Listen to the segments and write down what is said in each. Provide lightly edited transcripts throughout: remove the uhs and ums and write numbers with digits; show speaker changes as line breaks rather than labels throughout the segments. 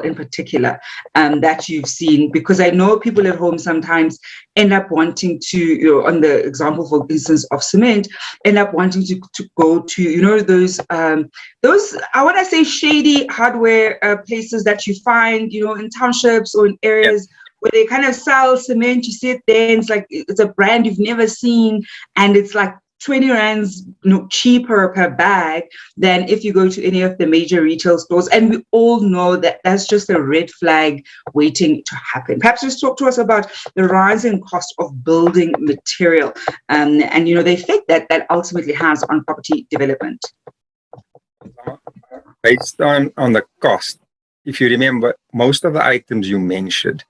in particular that you've seen? Because I know people at home sometimes end up wanting to, on the example, for instance, of cement, end up wanting to go to, those, I want to say shady hardware places that you find, in townships or in areas where they kind of sell cement. You see it there, and it's like, it's a brand you've never seen, and it's like 20 rands cheaper per bag than if you go to any of the major retail stores. And we all know that that's just a red flag waiting to happen. Perhaps just talk to us about the rising cost of building material and the effect that ultimately has on property development.
Based on the cost, if you remember, most of the items you mentioned,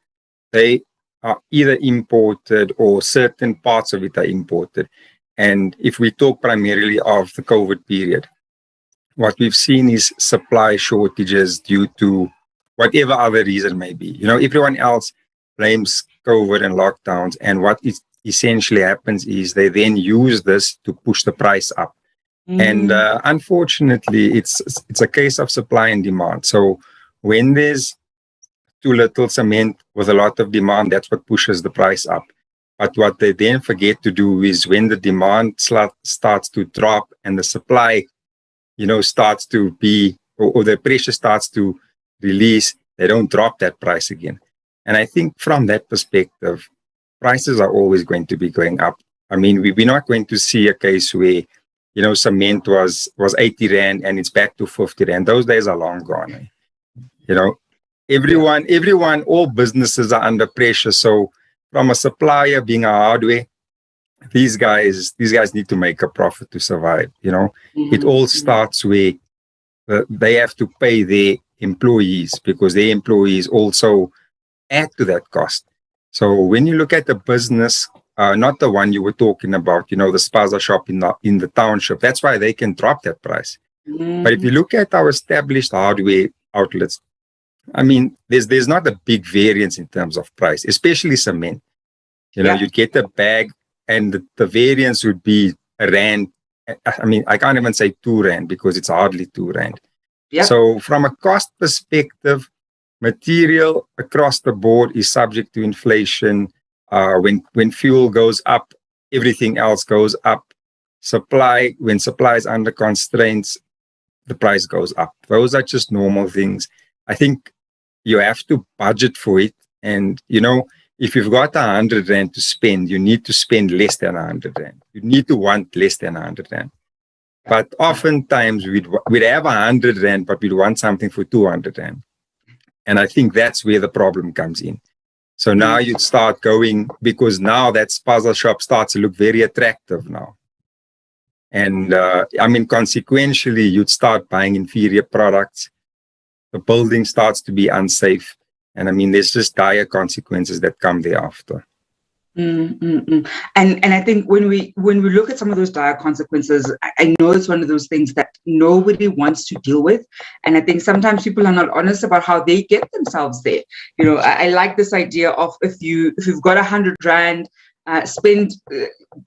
they are either imported or certain parts of it are imported. And if we talk primarily of the COVID period, what we've seen is supply shortages due to whatever other reason may be. Everyone else blames COVID and lockdowns, and what essentially happens is they then use this to push the price up. And unfortunately, it's a case of supply and demand. So when there's too little cement with a lot of demand, that's what pushes the price up. But what they then forget to do is when the demand starts to drop and the supply, starts to be, or the pressure starts to release, they don't drop that price again. And I think from that perspective, prices are always going to be going up. I mean, we're not going to see a case where, cement was 80 Rand and it's back to 50 Rand. Those days are long gone. Everyone, all businesses are under pressure. So from a supplier being a hardware, these guys need to make a profit to survive. It all starts where they have to pay their employees, because their employees also add to that cost. So when you look at the business, not the one you were talking about, the spaza shop in the township, that's why they can drop that price. But if you look at our established hardware outlets, I mean, there's not a big variance in terms of price, especially cement. You get a bag and the variance would be a Rand. I mean, I can't even say 2 Rand because it's hardly 2 Rand. Yeah. So from a cost perspective, material across the board is subject to inflation. When fuel goes up, everything else goes up. When supply is under constraints, the price goes up. Those are just normal things. I think you have to budget for it. And, if you've got 100 Rand to spend, you need to spend less than 100 Rand. You need to want less than 100 Rand. But oftentimes we'd have 100 Rand, but we'd want something for 200 Rand. And I think that's where the problem comes in. So now you'd start going, because now that spaza shop starts to look very attractive now. And consequentially, you'd start buying inferior products. The building starts to be unsafe. And there's just dire consequences that come thereafter.
And I think when we look at some of those dire consequences, I know it's one of those things that nobody wants to deal with. And I think sometimes people are not honest about how they get themselves there. I like this idea of if you've got 100 Rand, spend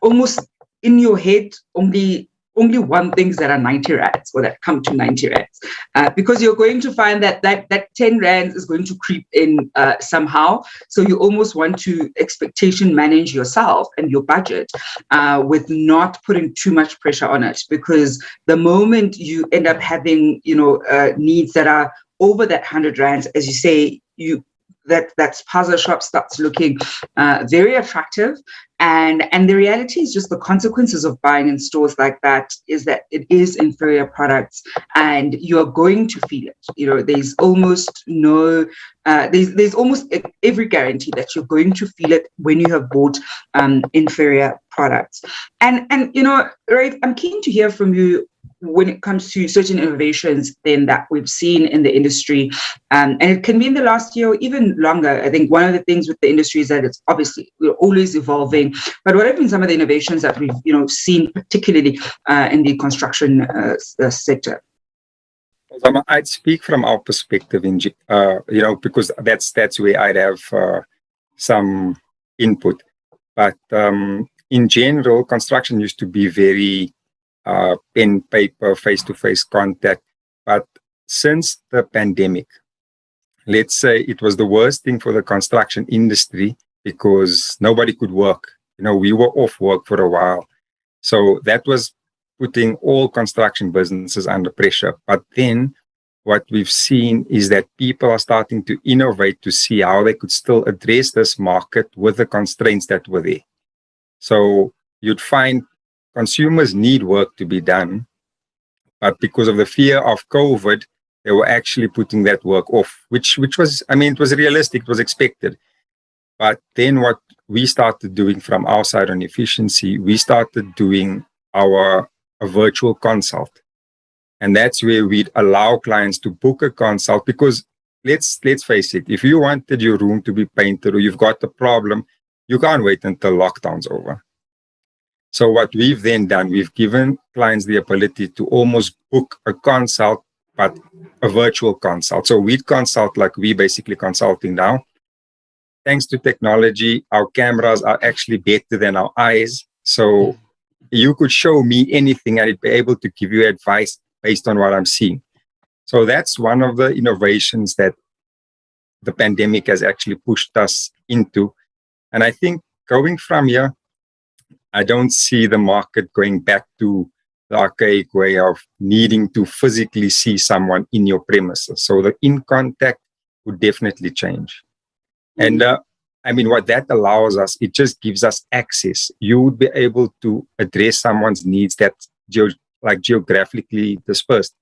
almost in your head only one things that are 90 rands or that come to 90 rands, because you're going to find that 10 rands is going to creep in somehow. So you almost want to expectation manage yourself and your budget with not putting too much pressure on it, because the moment you end up having needs that are over that 100 rands, as you say, that spaza shop starts looking very attractive. And the reality is just the consequences of buying in stores like that is that it is inferior products and you're going to feel it. There's almost there's almost every guarantee that you're going to feel it when you have bought inferior products. And Raeef, I'm keen to hear from you when it comes to certain innovations then that we've seen in the industry, and it can be in the last year or even longer. I think one of the things with the industry is that it's obviously we're always evolving, but what have been some of the innovations that we've seen, particularly in the construction sector?
I'd speak from our perspective because that's where I'd have some input. But in general, construction used to be very pen, paper, face-to-face contact. But since the pandemic, let's say it was the worst thing for the construction industry because nobody could work. We were off work for a while. So that was putting all construction businesses under pressure. But then what we've seen is that people are starting to innovate to see how they could still address this market with the constraints that were there. So you'd find consumers need work to be done, but because of the fear of COVID, they were actually putting that work off, which was, it was realistic, it was expected. But then what we started doing from our side on efficiency, we started doing a virtual consult. And that's where we'd allow clients to book a consult, because let's face it, if you wanted your room to be painted or you've got a problem, you can't wait until lockdown's over. So what we've then done, we've given clients the ability to almost book a consult, but a virtual consult. So we'd consult like we basically consulting now. Thanks to technology, our cameras are actually better than our eyes. So you could show me anything and I'd be able to give you advice based on what I'm seeing. So that's one of the innovations that the pandemic has actually pushed us into. And I think going from here, I don't see the market going back to the archaic way of needing to physically see someone in your premises. So the in contact would definitely change. And what that allows us, it just gives us access. You would be able to address someone's needs that's geographically dispersed.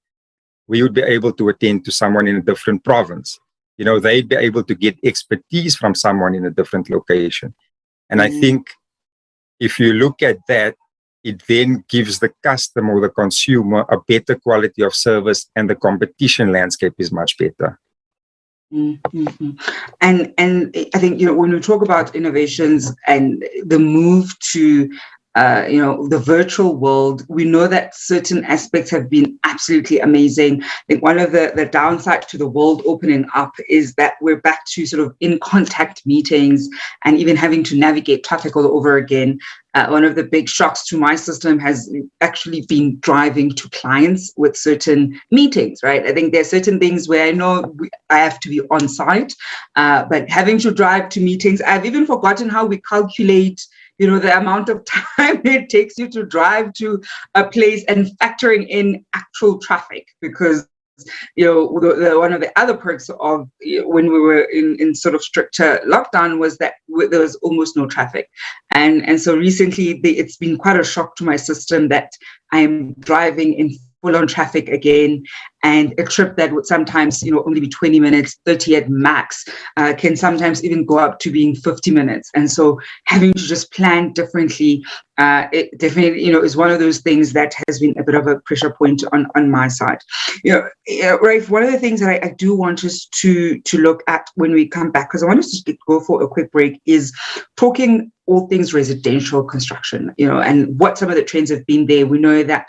We would be able to attend to someone in a different province. They'd be able to get expertise from someone in a different location. And I think if you look at that, it then gives the customer or the consumer a better quality of service, and the competition landscape is much better.
Mm-hmm. And I think, when we talk about innovations and the move to the virtual world, we know that certain aspects have been absolutely amazing. I think one of the downsides to the world opening up is that we're back to sort of in contact meetings and even having to navigate traffic all over again. One of the big shocks to my system has actually been driving to clients with certain meetings, right? I think there's certain things where I know I have to be on site, but having to drive to meetings, I've even forgotten how we calculate the amount of time it takes you to drive to a place and factoring in actual traffic, because one of the other perks of when we were in sort of stricter lockdown was that there was almost no traffic. And so recently it's been quite a shock to my system that I'm driving in full-on traffic again, and a trip that would sometimes only be 20 minutes, 30 at max, can sometimes even go up to being 50 minutes. And so having to just plan differently, it definitely is one of those things that has been a bit of a pressure point on my side. Raeef, one of the things that I do want us to look at when we come back, because I want us to go for a quick break, is talking all things residential construction, and what some of the trends have been there. We know that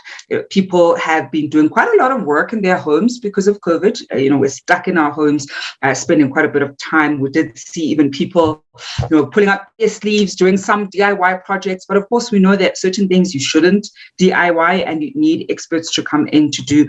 people have been doing quite a lot of work in their homes because of COVID. We're stuck in our homes, spending quite a bit of time. We did see even people, pulling up their sleeves, doing some DIY projects. But of course, we know that certain things you shouldn't DIY, and you need experts to come in to do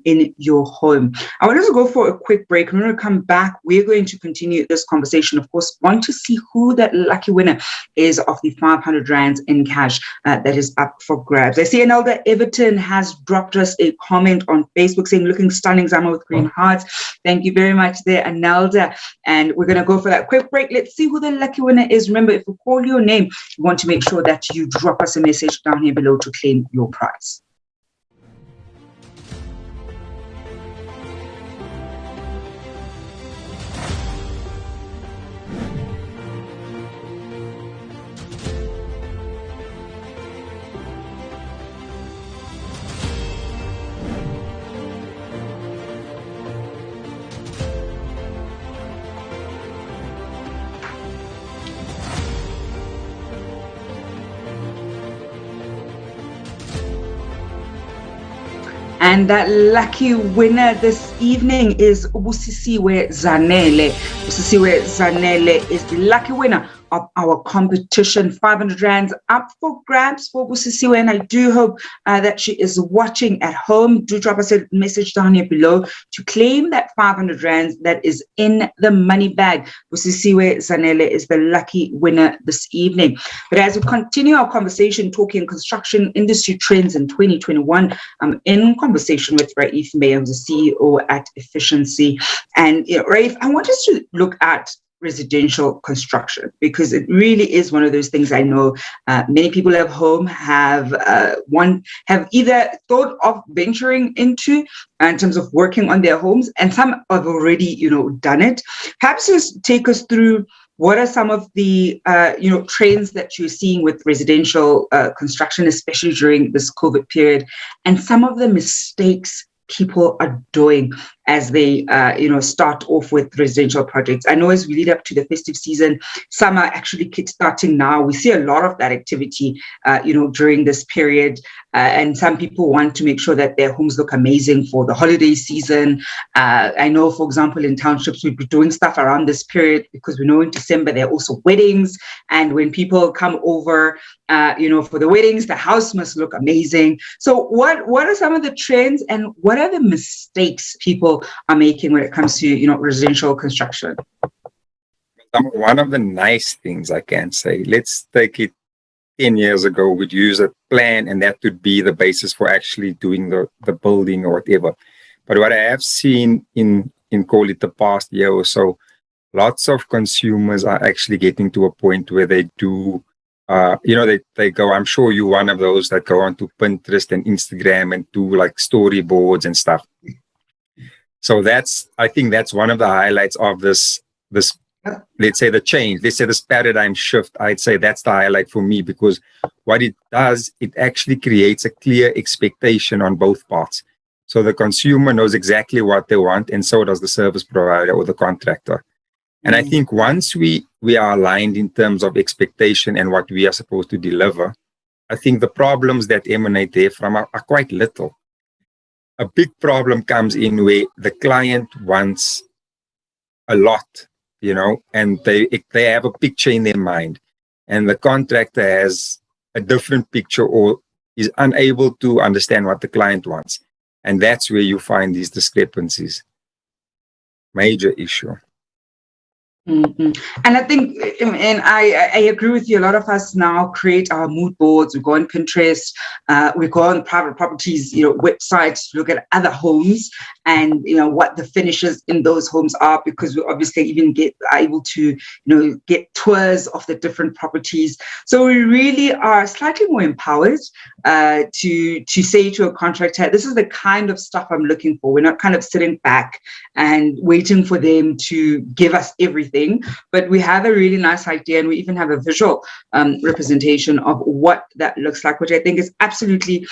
in your home. I want us to go for a quick break. When we come back, we're going to continue this conversation. Of course, want to see who that lucky winner is of the 500 rands in cash that is up for grabs. I see Anelda Everton has dropped us a comment on Facebook saying, looking stunning, Zama with green hearts. Thank you very much there, Anelda. And we're going to go for that quick break. Let's see who the lucky winner is. Remember, if we call your name, you want to make sure that you drop us a message down here below to claim your prize. And that lucky winner this evening is Ubusisiwe Zanele. Ubusisiwe Zanele is the lucky winner of our competition. 500 rands up for grabs for Busisiwe, and I do hope that she is watching at home. Do drop us a message down here below to claim that 500 rands that is in the money bag. Busisiwe Zanele is the lucky winner this evening. But as we continue our conversation talking construction industry trends in 2021, I'm in conversation with Raeef Meyer, who's the CEO at Efficiency. And Raeef, I want us to look at residential construction, because it really is one of those things I know many people at home have either thought of venturing into in terms of working on their homes, and some have already done it. Perhaps just take us through what are some of the trends that you're seeing with residential construction, especially during this COVID period, and some of the mistakes people are doing as they start off with residential projects. I know as we lead up to the festive season, some are actually kickstarting now. We see a lot of that activity during this period, and some people want to make sure that their homes look amazing for the holiday season. I know, for example, in townships we'd be doing stuff around this period, because we know in December there are also weddings, and when people come over for the weddings, the house must look amazing. So what are some of the trends, and what are the mistakes people are making when it comes to residential construction?
One of the nice things I can say, let's take it 10 years ago, we'd use a plan, and that would be the basis for actually doing the building or whatever. But what I have seen in call it the past year or so, lots of consumers are actually getting to a point where they do they go, I'm sure you're one of those that go onto Pinterest and Instagram and do like storyboards and stuff. So I think that's one of the highlights of this, let's say the change, let's say this paradigm shift. I'd say that's the highlight for me, because what it does, it actually creates a clear expectation on both parts. So the consumer knows exactly what they want, and so does the service provider or the contractor. And I think once we are aligned in terms of expectation and what we are supposed to deliver, I think the problems that emanate therefrom are quite little. A big problem comes in where the client wants a lot, and they have a picture in their mind, and the contractor has a different picture or is unable to understand what the client wants. And that's where you find these discrepancies. Major issue.
Mm-hmm. And I think, and I agree with you, a lot of us now create our mood boards. We go on Pinterest, we go on private properties, websites to look at other homes and, what the finishes in those homes are, because we obviously even are able to, get tours of the different properties. So we really are slightly more empowered to say to a contractor, this is the kind of stuff I'm looking for. We're not kind of sitting back and waiting for them to give us everything, but we have a really nice idea, and we even have a visual representation of what that looks like, which I think is absolutely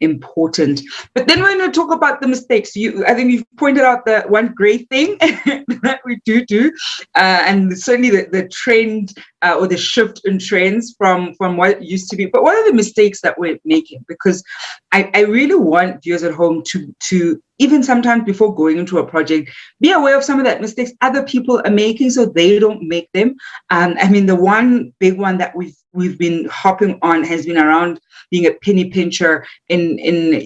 important. But then when we talk about the mistakes, I think you've pointed out the one great thing that we do, and certainly the trend or the shift in trends from what it used to be. But what are the mistakes that we're making? Because I really want viewers at home to even sometimes before going into a project, be aware of some of that mistakes other people are making so they don't make them. I mean, the one big one that we've been hopping on has been around being a penny pincher in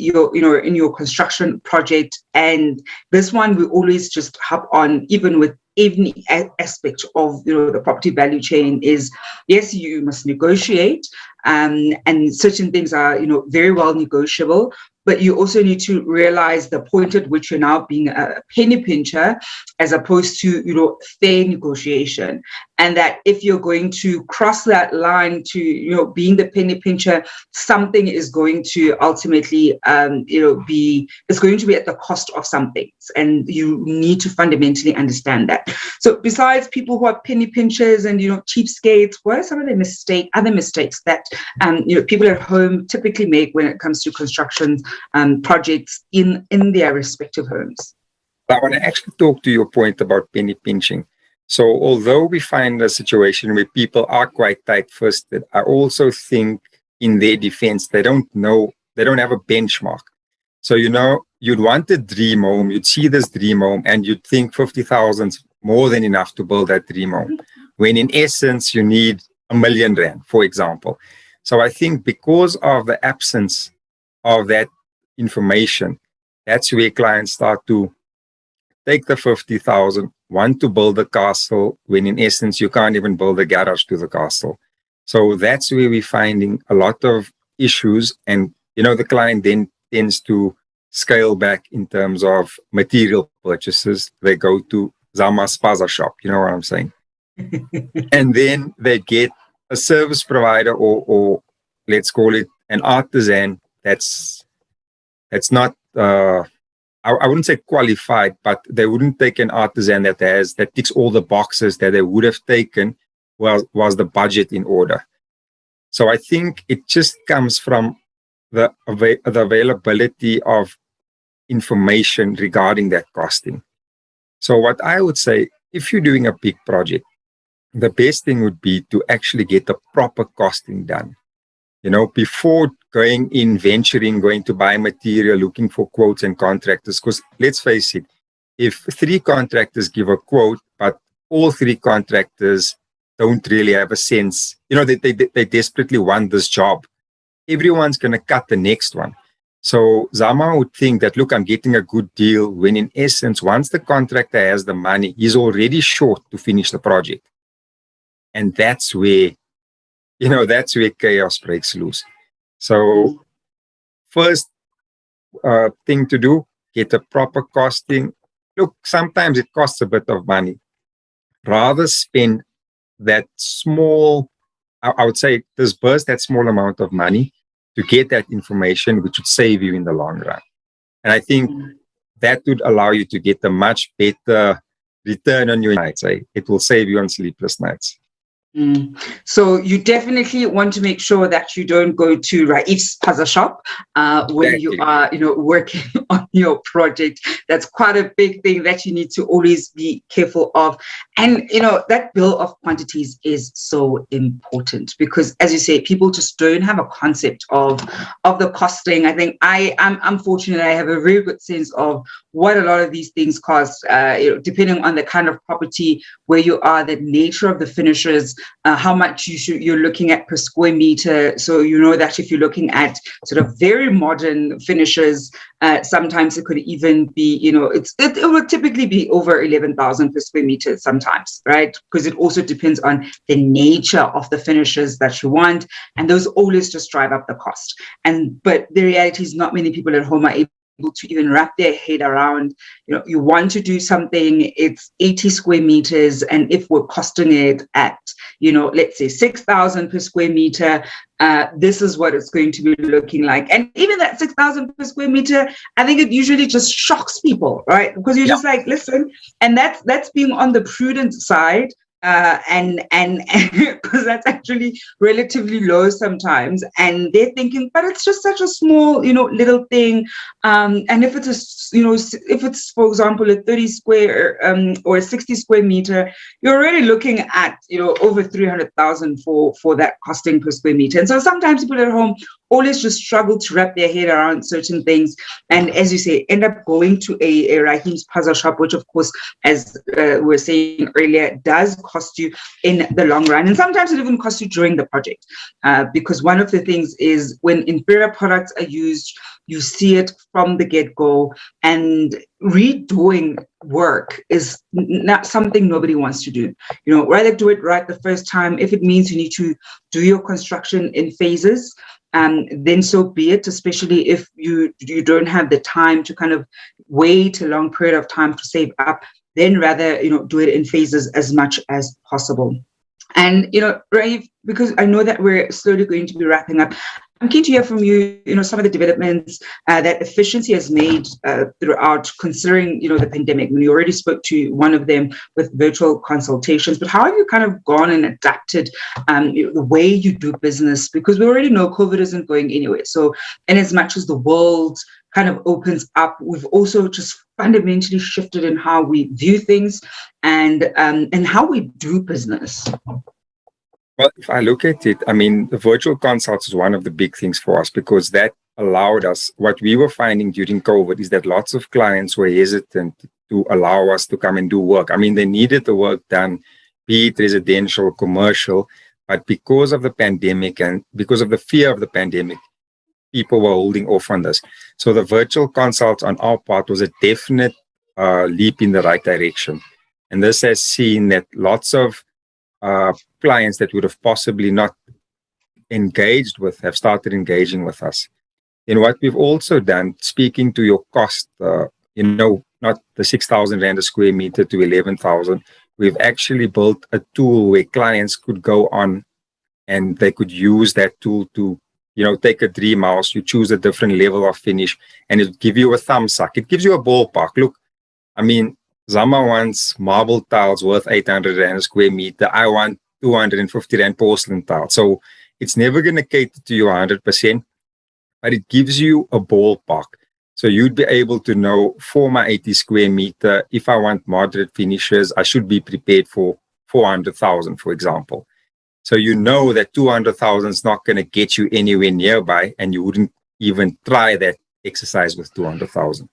your construction project. And this one we always just hop on, even with any aspect of the property value chain, is yes, you must negotiate, and certain things are very well negotiable. But you also need to realize the point at which you're now being a penny pincher, as opposed to fair negotiation. And that if you're going to cross that line to being the penny pincher, something is going to ultimately it's going to be at the cost of something, and you need to fundamentally understand that. So besides people who are penny pinchers and cheapskates, what are some of the other mistakes that people at home typically make when it comes to construction projects in their respective homes?
I want to actually talk to your point about penny pinching. So although we find a situation where people are quite tight-fisted, I also think in their defense, they don't have a benchmark. So, you'd want a dream home, you'd see this dream home, and you'd think 50,000 is more than enough to build that dream home. when in essence you need R1,000,000, for example. So I think because of the absence of that information, that's where clients start to take the 50,000, want to build a castle, when in essence you can't even build a garage to the castle. So that's where we're finding a lot of issues. And, the client then tends to scale back in terms of material purchases. They go to Zama's Spaza shop, you know what I'm saying? And then they get a service provider or let's call it an artisan that's not I wouldn't say qualified, but they wouldn't take an artisan that ticks all the boxes that they would have taken was the budget in order. So I think it just comes from the availability of information regarding that costing. So what I would say, if you're doing a big project, the best thing would be to actually get the proper costing done. Before going to buy material, looking for quotes and contractors. Because let's face it, if 3 contractors give a quote, but all 3 contractors don't really have a sense, they desperately want this job, everyone's going to cut the next one. So Zama would think that, look, I'm getting a good deal, when in essence, once the contractor has the money, he's already short to finish the project. And that's where chaos breaks loose. So first thing to do, get a proper costing. Look, sometimes it costs a bit of money. Rather spend that small, I would say, disburse that small amount of money to get that information, which would save you in the long run. And I think that would allow you to get a much better return on your nights. It will save you on sleepless nights.
So you definitely want to make sure that you don't go to Raeef's Spaza shop when you are, working on your project. That's quite a big thing that you need to always be careful of. And, that bill of quantities is so important because, as you say, people just don't have a concept of the costing. I think I'm fortunate. I have a very good sense of what a lot of these things cost, depending on the kind of property where you are, the nature of the finishes, how much you're looking at per square meter. So that if you're looking at sort of very modern finishes, sometimes it could even be, it would typically be over 11,000 per square meter sometimes, right? Because it also depends on the nature of the finishes that you want, and those always just drive up the cost. But the reality is not many people at home are able to even wrap their head around, you want to do something, it's 80 square meters, and if we're costing it at, let's say 6,000 per square meter, this is what it's going to be looking like. And even that 6,000 per square meter, I think it usually just shocks people, right? Because you're just like, listen, and that's being on the prudent side. And because that's actually relatively low sometimes, and they're thinking, but it's just such a small, little thing. And if it's for example a 30 square or a 60 square meter, you're already looking at over 300,000 for that costing per square meter. And so sometimes people at home always just struggle to wrap their head around certain things, and as you say, end up going to a Raeef's Spaza shop, which of course, as we were saying earlier, does cost you in the long run, and sometimes it even costs you during the project, because one of the things is when inferior products are used, you see it from the get-go, and redoing work is not something nobody wants to do. Rather do it right the first time. If it means you need to do your construction in phases, then so be it, especially if you don't have the time to kind of wait a long period of time to save up, then rather, do it in phases as much as possible. And, Raeef, because I know that we're slowly going to be wrapping up, I'm keen to hear from you, some of the developments that efficiency has made throughout, considering, the pandemic. You already spoke to one of them with virtual consultations, but how have you kind of gone and adapted the way you do business? Because we already know COVID isn't going anywhere. So, in as much as the world kind of opens up, we've also just fundamentally shifted in how we view things and how we do business.
Well, if I look at it, the virtual consults is one of the big things for us, because that allowed us, what we were finding during COVID is that lots of clients were hesitant to allow us to come and do work. They needed the work done be it residential, commercial. But because of the pandemic and because of the fear of the pandemic, people were holding off on this. So the virtual consults on our part was a definite leap in the right direction. And this has seen that lots of clients that would have possibly not engaged with have started engaging with us. And what we've also done, speaking to your cost, not the 6,000 Rand a square meter to 11,000, we've actually built a tool where clients could go on and they could use that tool to, take a dream house, you choose a different level of finish, and it'll give you a thumbs up. It gives you a ballpark. Look, I mean, Zama wants marble tiles worth 800 Rand a square meter. I want 250 Rand porcelain tiles. So it's never going to cater to you 100%, but it gives you a ballpark. So you'd be able to know for my 80 square meter, if I want moderate finishes, I should be prepared for 400,000, for example. So you know that 200,000 is not going to get you anywhere nearby, and you wouldn't even try that exercise with 200,000.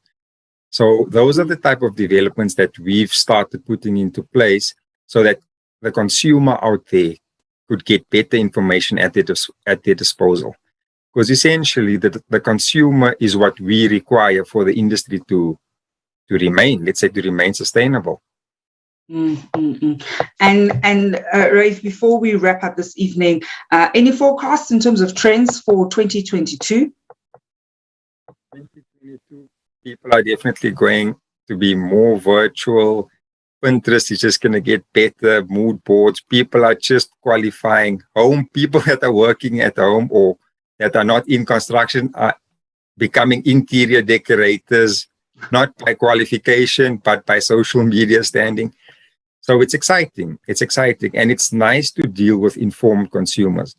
So those are the type of developments that we've started putting into place so that the consumer out there could get better information at their disposal. Because essentially the consumer is what we require for the industry to remain, let's say, to remain sustainable.
And Raeef, before we wrap up this evening, any forecasts in terms of trends for 2022?
2022, people are definitely going to be more virtual. Pinterest is just going to get better. Mood boards, people are just qualifying home. People that are working at home or that are not in construction are becoming interior decorators, not by qualification, but by social media standing. So it's exciting. It's exciting. And it's nice to deal with informed consumers.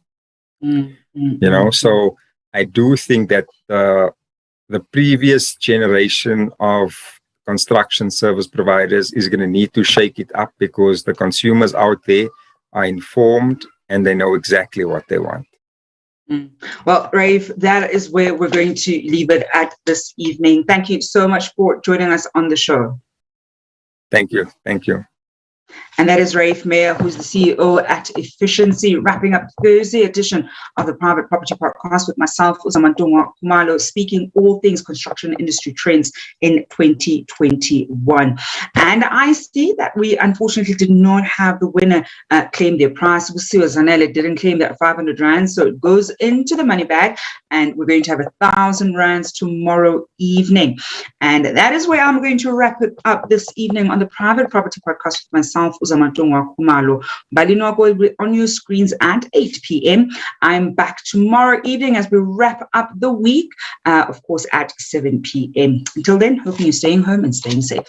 So I do think that the previous generation of construction service providers is going to need to shake it up, because the consumers out there are informed and they know exactly what they want.
Well, Raeef, that is where we're going to leave it at this evening. Thank you so much for joining us on the show.
Thank you. Thank you.
And that is Raeef Meyer, who's the CEO at Efficiency, wrapping up Thursday edition of the Private Property Podcast with myself, Khumalo, speaking all things construction industry trends in 2021. And I see that we unfortunately did not have the winner claim their prize. Busio Zanele didn't claim that 500 Rand, so it goes into the money bag, and we're going to have 1,000 Rands tomorrow evening. And that is where I'm going to wrap it up this evening on the Private Property Podcast with myself, Khumalo. Balino will be on your screens at 8 p.m. I'm back tomorrow evening as we wrap up the week, of course, at 7 p.m. Until then, hoping you're staying home and staying safe.